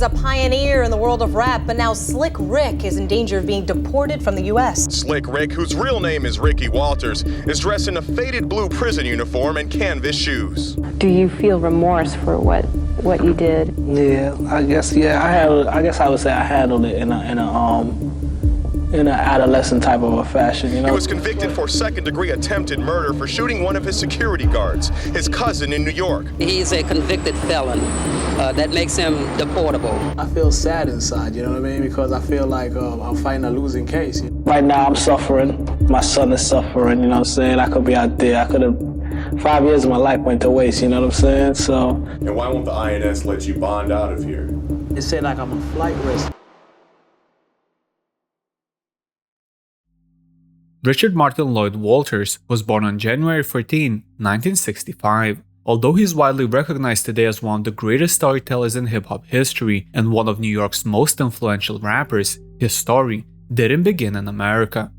a pioneer in the world of rap, but now Slick Rick is in danger of being deported from the U.S. Slick Rick, whose real name is Ricky Walters, is dressed in a faded blue prison uniform and canvas shoes. Do you feel remorse for what you did? Yeah, I guess I would say I handled it in an adolescent type of a fashion, you know? He was convicted for second-degree attempted murder for shooting one of his security guards, his cousin in New York. He's a convicted felon. That makes him deportable. I feel sad inside, you know what I mean? Because I feel like I'm fighting a losing case. Right now I'm suffering. My son is suffering, you know what I'm saying? I could be out there. I could have 5 years of my life went to waste, you know what I'm saying? So. And why won't the INS let you bond out of here? They say like I'm a flight risk. Richard Martin Lloyd Walters was born on January 14, 1965. Although he is widely recognized today as one of the greatest storytellers in hip-hop history and one of New York's most influential rappers, his story didn't begin in America.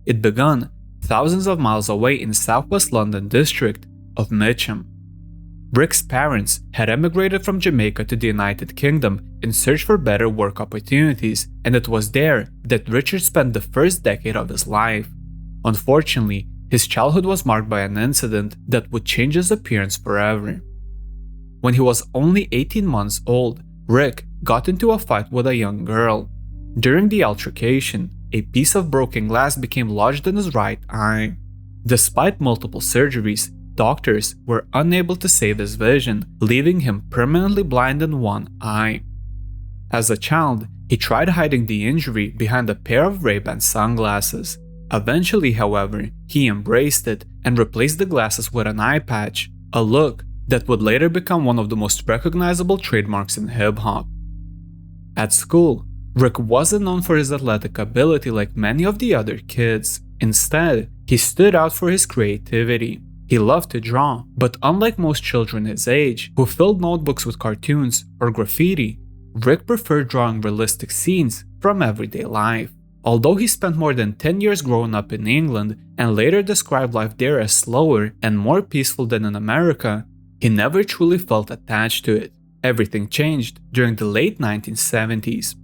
It began thousands of miles away in southwest London district of Mitcham. Rick's parents had emigrated from Jamaica to the United Kingdom in search for better work opportunities, and it was there that Richard spent the first decade of his life. Unfortunately, his childhood was marked by an incident that would change his appearance forever. When he was only 18 months old, Rick got into a fight with a young girl. During the altercation, a piece of broken glass became lodged in his right eye. Despite multiple surgeries, doctors were unable to save his vision, leaving him permanently blind in one eye. As a child, he tried hiding the injury behind a pair of Ray-Ban sunglasses. Eventually, however, he embraced it and replaced the glasses with an eye patch, a look that would later become one of the most recognizable trademarks in hip-hop. At school, Rick wasn't known for his athletic ability like many of the other kids. Instead, he stood out for his creativity. He loved to draw, but unlike most children his age, who filled notebooks with cartoons or graffiti, Rick preferred drawing realistic scenes from everyday life. Although he spent more than 10 years growing up in England and later described life there as slower and more peaceful than in America, he never truly felt attached to it. Everything changed during the late 1970s.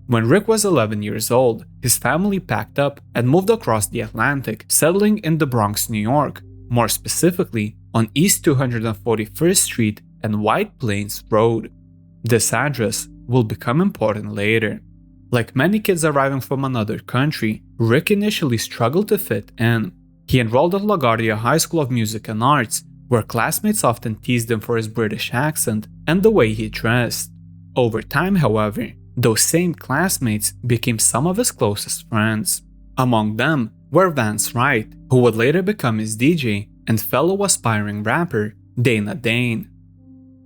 When Rick was 11 years old, his family packed up and moved across the Atlantic, settling in the Bronx, New York, more specifically on East 241st Street and White Plains Road. This address will become important later. Like many kids arriving from another country, Rick initially struggled to fit in. He enrolled at LaGuardia High School of Music and Arts, where classmates often teased him for his British accent and the way he dressed. Over time, however, those same classmates became some of his closest friends. Among them were Vance Wright, who would later become his DJ, and fellow aspiring rapper Dana Dane.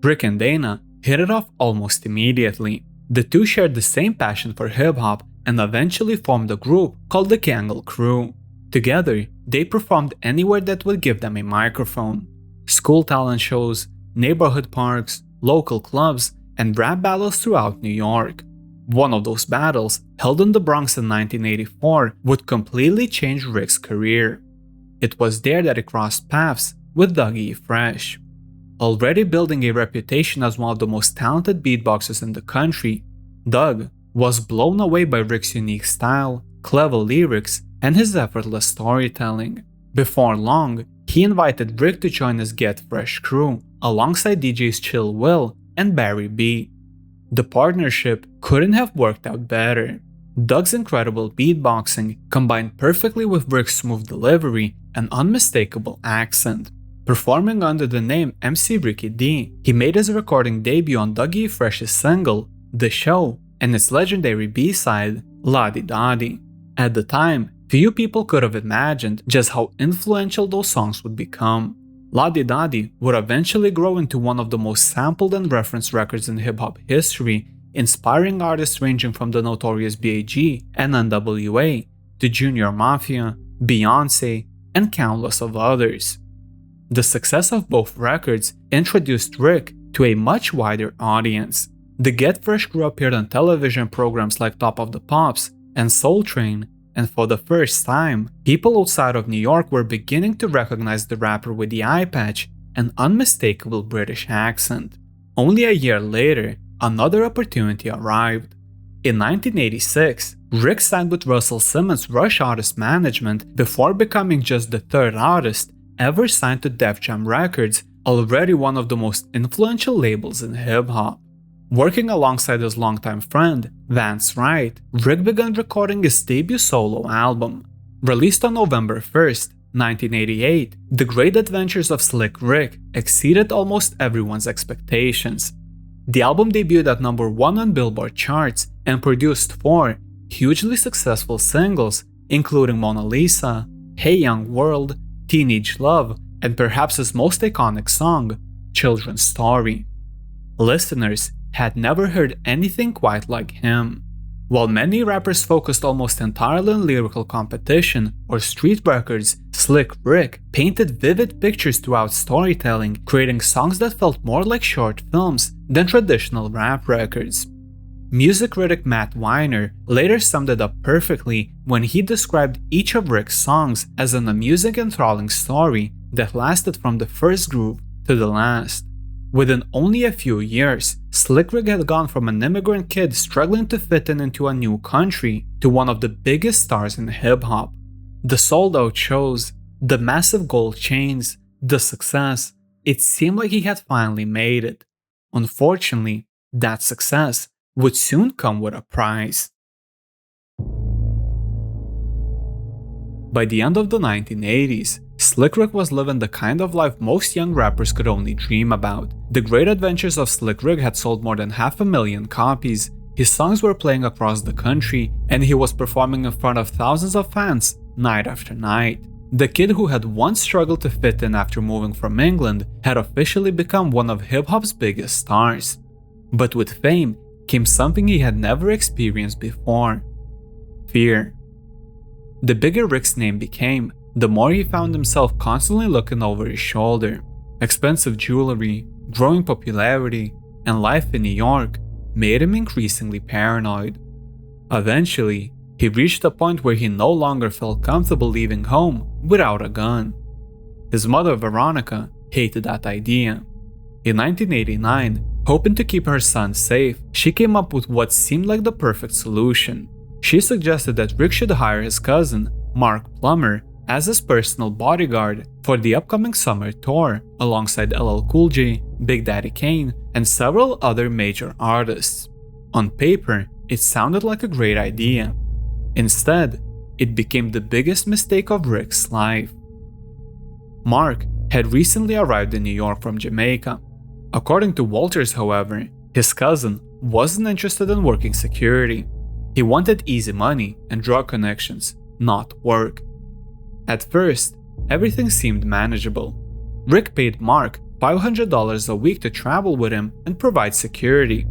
Rick and Dana hit it off almost immediately. The two shared the same passion for hip-hop and eventually formed a group called the Kangle Crew. Together, they performed anywhere that would give them a microphone. School talent shows, neighborhood parks, local clubs, and rap battles throughout New York. One of those battles, held in the Bronx in 1984, would completely change Rick's career. It was there that he crossed paths with Dougie Fresh. Already building a reputation as one of the most talented beatboxers in the country, Doug was blown away by Rick's unique style, clever lyrics, and his effortless storytelling. Before long, he invited Rick to join his Get Fresh crew, alongside DJs Chill Will and Barry B. The partnership couldn't have worked out better. Doug's incredible beatboxing combined perfectly with Rick's smooth delivery and unmistakable accent. Performing under the name MC Ricky D, he made his recording debut on Dougie Fresh's single, The Show, and its legendary B-side, La Di Da Di. At the time, few people could have imagined just how influential those songs would become. La Di Da Di would eventually grow into one of the most sampled and referenced records in hip-hop history, inspiring artists ranging from the notorious B.I.G. and N.W.A. to Junior Mafia, Beyoncé, and countless of others. The success of both records introduced Rick to a much wider audience. The Get Fresh crew appeared on television programs like Top of the Pops and Soul Train, and for the first time, people outside of New York were beginning to recognize the rapper with the eye patch and unmistakable British accent. Only a year later, another opportunity arrived. In 1986, Rick signed with Russell Simmons' Rush Artist Management before becoming just the third artist ever signed to Def Jam Records, already one of the most influential labels in hip-hop. Working alongside his longtime friend, Vance Wright, Rick began recording his debut solo album. Released on November 1st, 1988, The Great Adventures of Slick Rick exceeded almost everyone's expectations. The album debuted at number 1 on Billboard charts and produced 4 hugely successful singles, including Mona Lisa, Hey Young World, Teenage Love, and perhaps his most iconic song, Children's Story. Listeners had never heard anything quite like him. While many rappers focused almost entirely on lyrical competition or street records, Slick Rick painted vivid pictures throughout storytelling, creating songs that felt more like short films than traditional rap records. Music critic Matt Weiner later summed it up perfectly when he described each of Rick's songs as an amusing, enthralling story that lasted from the first groove to the last. Within only a few years, Slick Rick had gone from an immigrant kid struggling to fit in into a new country to one of the biggest stars in hip-hop. The sold-out shows, the massive gold chains, the success, it seemed like he had finally made it. Unfortunately, that success would soon come with a price. By the end of the 1980s, Slick Rick was living the kind of life most young rappers could only dream about. The Great Adventures of Slick Rick had sold more than 500,000 copies, his songs were playing across the country, and he was performing in front of thousands of fans night after night. The kid who had once struggled to fit in after moving from England had officially become one of hip-hop's biggest stars. But with fame came something he had never experienced before: fear. The bigger Rick's name became, the more he found himself constantly looking over his shoulder. Expensive jewelry, growing popularity, and life in New York made him increasingly paranoid. Eventually, he reached a point where he no longer felt comfortable leaving home without a gun. His mother, Veronica, hated that idea. In 1989, hoping to keep her son safe, she came up with what seemed like the perfect solution. She suggested that Rick should hire his cousin, Mark Plummer, as his personal bodyguard for the upcoming summer tour alongside LL Cool J, Big Daddy Kane, and several other major artists. On paper, it sounded like a great idea. Instead, it became the biggest mistake of Rick's life. Mark had recently arrived in New York from Jamaica. According to Walters, however, his cousin wasn't interested in working security. He wanted easy money and drug connections, not work. At first, everything seemed manageable. Rick paid Mark $500 a week to travel with him and provide security.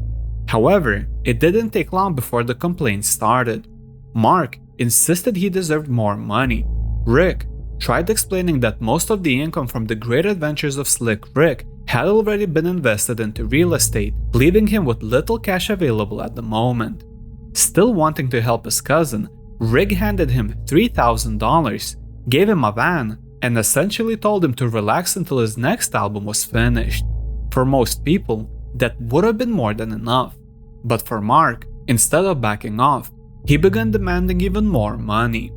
However, it didn't take long before the complaints started. Mark insisted he deserved more money. Rick tried explaining that most of the income from the Great Adventures of Slick Rick had already been invested into real estate, leaving him with little cash available at the moment. Still wanting to help his cousin, Rick handed him $3,000, gave him a van, and essentially told him to relax until his next album was finished. For most people, that would have been more than enough. But for Mark, instead of backing off, he began demanding even more money.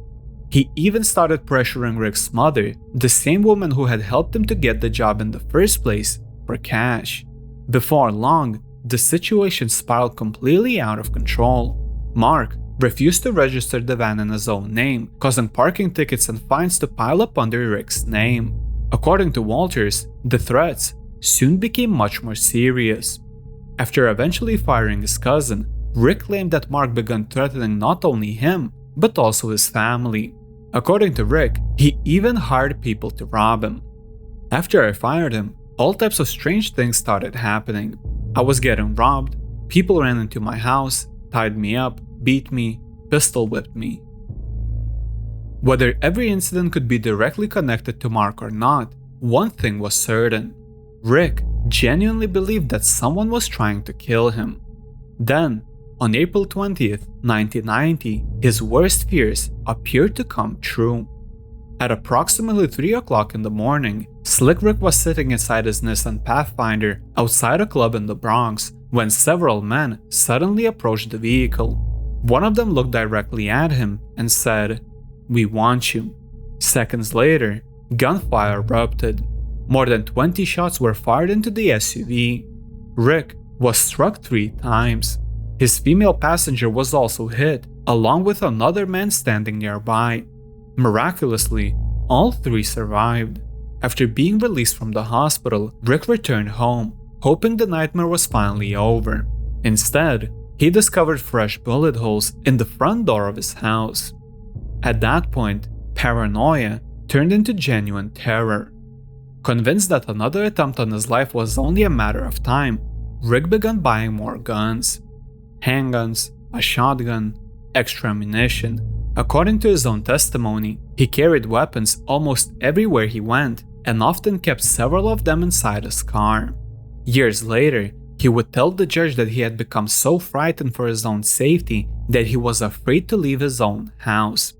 He even started pressuring Rick's mother, the same woman who had helped him to get the job in the first place, for cash. Before long, the situation spiraled completely out of control. Mark refused to register the van in his own name, causing parking tickets and fines to pile up under Rick's name. According to Walters, the threats soon became much more serious. After eventually firing his cousin, Rick claimed that Mark began threatening not only him, but also his family. According to Rick, he even hired people to rob him. After I fired him, all types of strange things started happening. I was getting robbed, people ran into my house, tied me up, beat me, pistol whipped me. Whether every incident could be directly connected to Mark or not, one thing was certain. Rick genuinely believed that someone was trying to kill him. Then, on April 20th, 1990, his worst fears appeared to come true. At approximately 3 o'clock in the morning, Slick Rick was sitting inside his Nissan Pathfinder outside a club in the Bronx when several men suddenly approached the vehicle. One of them looked directly at him and said, "We want you." Seconds later, gunfire erupted. More than 20 shots were fired into the SUV. Rick was struck 3 times. His female passenger was also hit, along with another man standing nearby. Miraculously, all 3 survived. After being released from the hospital, Rick returned home, hoping the nightmare was finally over. Instead, he discovered fresh bullet holes in the front door of his house. At that point, paranoia turned into genuine terror. Convinced that another attempt on his life was only a matter of time, Rick began buying more guns. Handguns, a shotgun, extra ammunition. According to his own testimony, he carried weapons almost everywhere he went and often kept several of them inside his car. Years later, he would tell the judge that he had become so frightened for his own safety that he was afraid to leave his own house.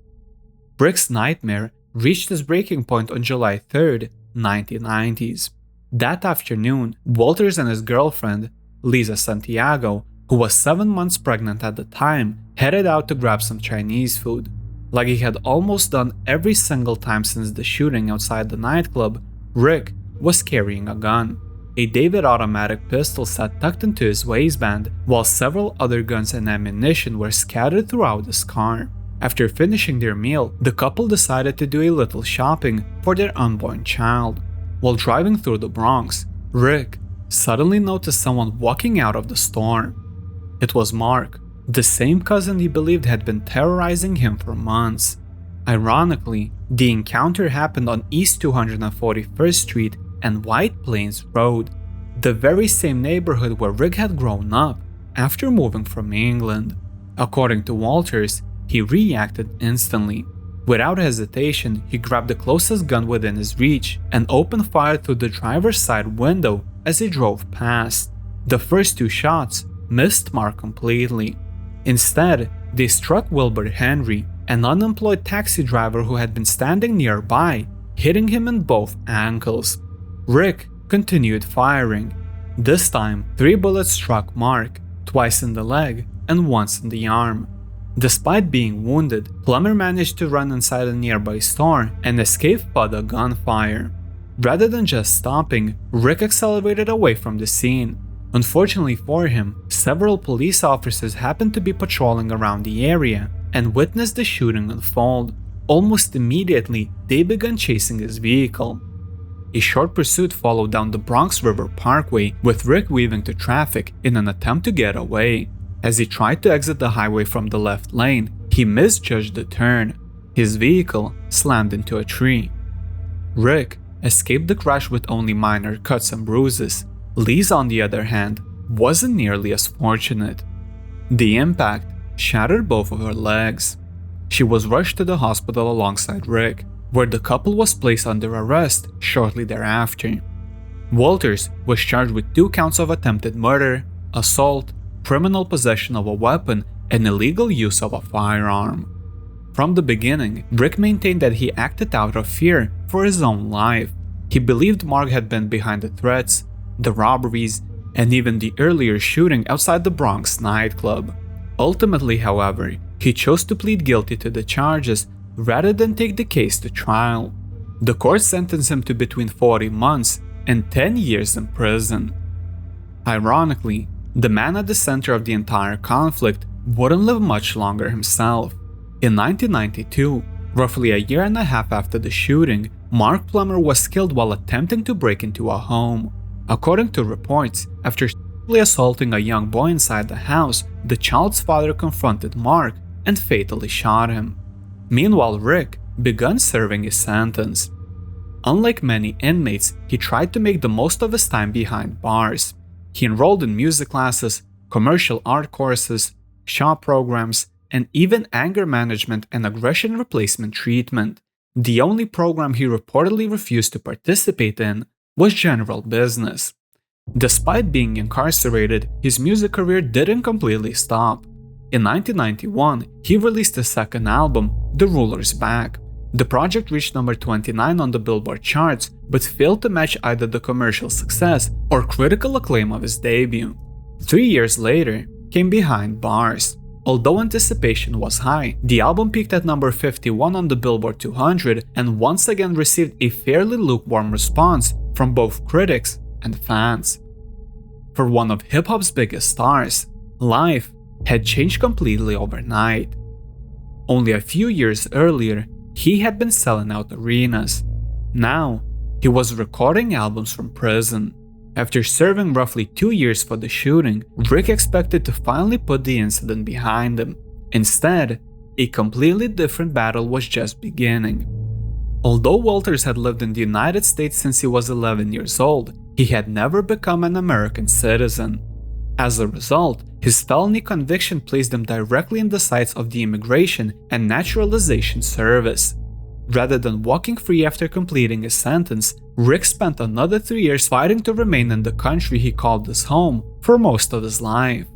Rick's nightmare reached its breaking point on July 3rd, 1990s. That afternoon, Walters and his girlfriend, Lisa Santiago, who was 7 months pregnant at the time, headed out to grab some Chinese food. Like he had almost done every single time since the shooting outside the nightclub, Rick was carrying a gun. A David automatic pistol sat tucked into his waistband, while several other guns and ammunition were scattered throughout his car. After finishing their meal, the couple decided to do a little shopping for their unborn child. While driving through the Bronx, Rick suddenly noticed someone walking out of the store. It was Mark, the same cousin he believed had been terrorizing him for months. Ironically, the encounter happened on East 241st Street and White Plains Road, the very same neighborhood where Rick had grown up after moving from England. According to Walters, he reacted instantly. Without hesitation, he grabbed the closest gun within his reach and opened fire through the driver's side window as he drove past. The first 2 shots missed Mark completely. Instead, they struck Wilbur Henry, an unemployed taxi driver who had been standing nearby, hitting him in both ankles. Rick continued firing. This time, 3 bullets struck Mark, twice in the leg and once in the arm. Despite being wounded, Plummer managed to run inside a nearby store and escape by the gunfire. Rather than just stopping, Rick accelerated away from the scene. Unfortunately for him, several police officers happened to be patrolling around the area and witnessed the shooting unfold. Almost immediately, they began chasing his vehicle. A short pursuit followed down the Bronx River Parkway, with Rick weaving to traffic in an attempt to get away. As he tried to exit the highway from the left lane, he misjudged the turn. His vehicle slammed into a tree. Rick escaped the crash with only minor cuts and bruises. Lisa, on the other hand, wasn't nearly as fortunate. The impact shattered both of her legs. She was rushed to the hospital alongside Rick, where the couple was placed under arrest shortly thereafter. Walters was charged with 2 counts of attempted murder, assault, criminal possession of a weapon, and illegal use of a firearm. From the beginning, Rick maintained that he acted out of fear for his own life. He believed Mark had been behind the threats, the robberies, and even the earlier shooting outside the Bronx nightclub. Ultimately, however, he chose to plead guilty to the charges rather than take the case to trial. The court sentenced him to between 40 months and 10 years in prison. Ironically, the man at the center of the entire conflict wouldn't live much longer himself. In 1992, roughly a year and a half after the shooting, Mark Plummer was killed while attempting to break into a home. According to reports, after sexually assaulting a young boy inside the house, the child's father confronted Mark and fatally shot him. Meanwhile, Rick began serving his sentence. Unlike many inmates, he tried to make the most of his time behind bars. He enrolled in music classes, commercial art courses, shop programs, and even anger management and aggression replacement treatment. The only program he reportedly refused to participate in was general business. Despite being incarcerated, his music career didn't completely stop. In 1991, he released his second album, The Ruler's Back. The project reached number 29 on the Billboard charts, but failed to match either the commercial success or critical acclaim of his debut. 3 years later came Behind Bars. Although anticipation was high, the album peaked at number 51 on the Billboard 200 and once again received a fairly lukewarm response from both critics and fans. For one of hip-hop's biggest stars, life had changed completely overnight. Only a few years earlier, he had been selling out arenas. Now, he was recording albums from prison. After serving roughly 2 years for the shooting, Rick expected to finally put the incident behind him. Instead, a completely different battle was just beginning. Although Walters had lived in the United States since he was 11 years old, he had never become an American citizen. As a result, his felony conviction placed him directly in the sights of the Immigration and Naturalization Service. Rather than walking free after completing his sentence, Rick spent another 3 years fighting to remain in the country he called his home for most of his life.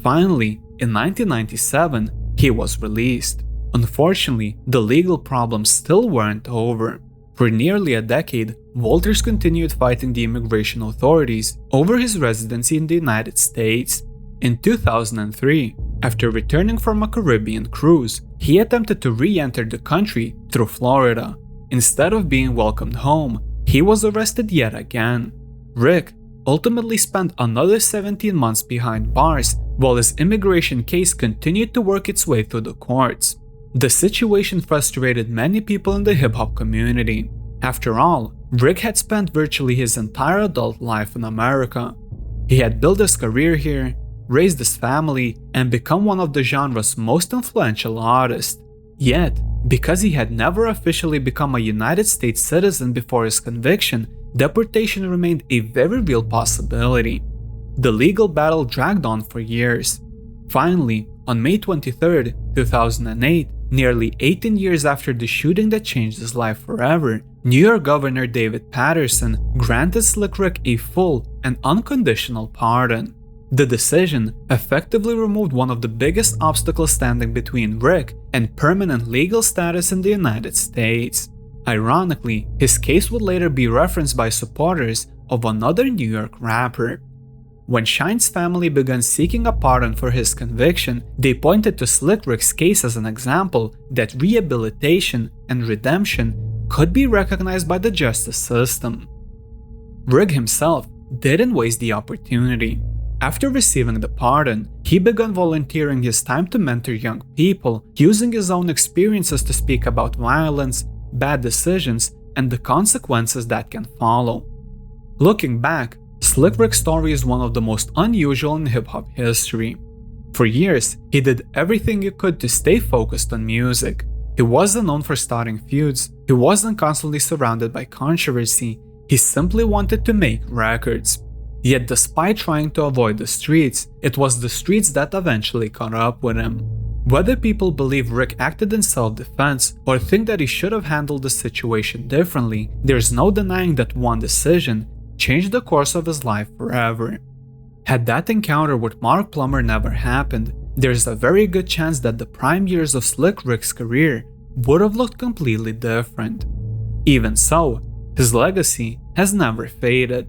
Finally, in 1997, he was released. Unfortunately, the legal problems still weren't over. For nearly a decade, Walters continued fighting the immigration authorities over his residency in the United States. In 2003, after returning from a Caribbean cruise, he attempted to re-enter the country through Florida. Instead of being welcomed home, he was arrested yet again. Rick ultimately spent another 17 months behind bars while his immigration case continued to work its way through the courts. The situation frustrated many people in the hip-hop community. After all, Rick had spent virtually his entire adult life in America. He had built his career here, raised his family, and become one of the genre's most influential artists. Yet, because he had never officially become a United States citizen before his conviction, deportation remained a very real possibility. The legal battle dragged on for years. Finally, on May 23, 2008, nearly 18 years after the shooting that changed his life forever, New York Governor David Paterson granted Slick Rick a full and unconditional pardon. The decision effectively removed one of the biggest obstacles standing between Rick and permanent legal status in the United States. Ironically, his case would later be referenced by supporters of another New York rapper. When Shine's family began seeking a pardon for his conviction, they pointed to Slick Rick's case as an example that rehabilitation and redemption could be recognized by the justice system. Rick himself didn't waste the opportunity. After receiving the pardon, he began volunteering his time to mentor young people, using his own experiences to speak about violence, bad decisions, and the consequences that can follow. Looking back, Slick Rick's story is one of the most unusual in hip-hop history. For years, he did everything he could to stay focused on music. He wasn't known for starting feuds, he wasn't constantly surrounded by controversy, he simply wanted to make records. Yet despite trying to avoid the streets, it was the streets that eventually caught up with him. Whether people believe Rick acted in self-defense or think that he should have handled the situation differently, there's no denying that one decision changed the course of his life forever. Had that encounter with Mark Plummer never happened, there's a very good chance that the prime years of Slick Rick's career would have looked completely different. Even so, his legacy has never faded.